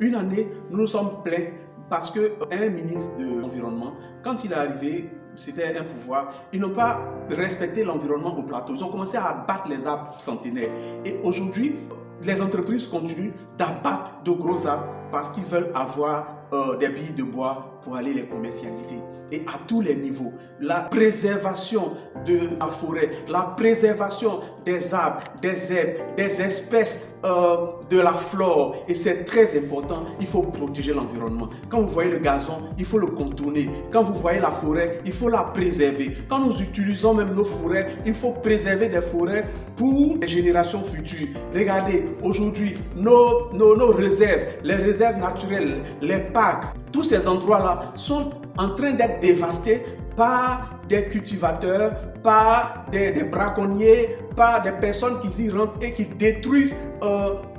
une année, nous nous sommes plaints parce qu'un ministre de l'Environnement, quand il est arrivé, c'était un pouvoir, ils n'ont pas respecté l'environnement au plateau. Ils ont commencé à abattre les arbres centenaires. Et aujourd'hui, les entreprises continuent d'abattre de gros arbres parce qu'ils veulent avoir des billes de bois pour aller les commercialiser. Et à tous les niveaux, la préservation de la forêt, la préservation des arbres, des herbes, des espèces de la flore, et c'est très important, il faut protéger l'environnement. Quand vous voyez le gazon, il faut le contourner. Quand vous voyez la forêt, il faut la préserver. Quand nous utilisons même nos forêts, il faut préserver des forêts pour les générations futures. Regardez, aujourd'hui, nos réserves, les réserves naturelles, les parcs, tous ces endroits-là sont en train d'être dévastés par des cultivateurs, par des braconniers, par des personnes qui y rentrent et qui détruisent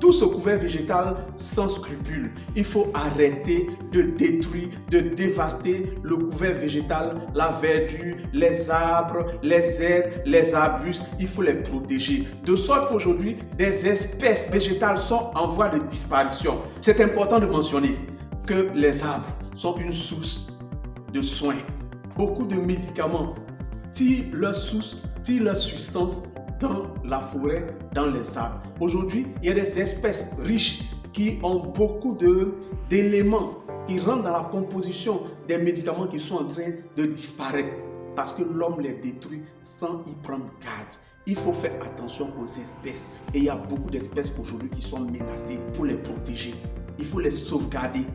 tout ce couvert végétal sans scrupule. Il faut arrêter de détruire, de dévaster le couvert végétal, la verdure, les arbres, les herbes, les arbustes. Il faut les protéger. De sorte qu'aujourd'hui, des espèces végétales sont en voie de disparition. C'est important de mentionner que les arbres sont une source de soins. Beaucoup de médicaments tirent leur source, tirent leur substance dans la forêt, dans les arbres. Aujourd'hui, il y a des espèces riches qui ont beaucoup d'éléments qui rentrent dans la composition des médicaments qui sont en train de disparaître parce que l'homme les détruit sans y prendre garde. Il faut faire attention aux espèces et il y a beaucoup d'espèces aujourd'hui qui sont menacées. Il faut les protéger, il faut les sauvegarder.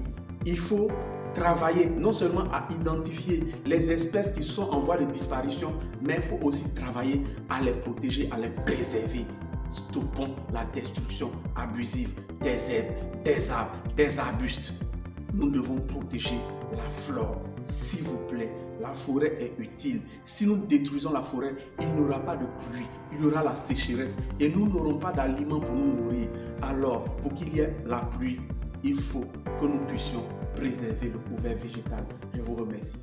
Il faut travailler non seulement à identifier les espèces qui sont en voie de disparition, mais il faut aussi travailler à les protéger, à les préserver. Stoppons la destruction abusive des herbes, des arbres, des arbustes. Nous devons protéger la flore. S'il vous plaît, la forêt est utile. Si nous détruisons la forêt, il n'y aura pas de pluie, il y aura la sécheresse et nous n'aurons pas d'aliments pour nous nourrir. Alors, pour qu'il y ait la pluie, il faut que nous puissions préserver le couvert végétal. Je vous remercie.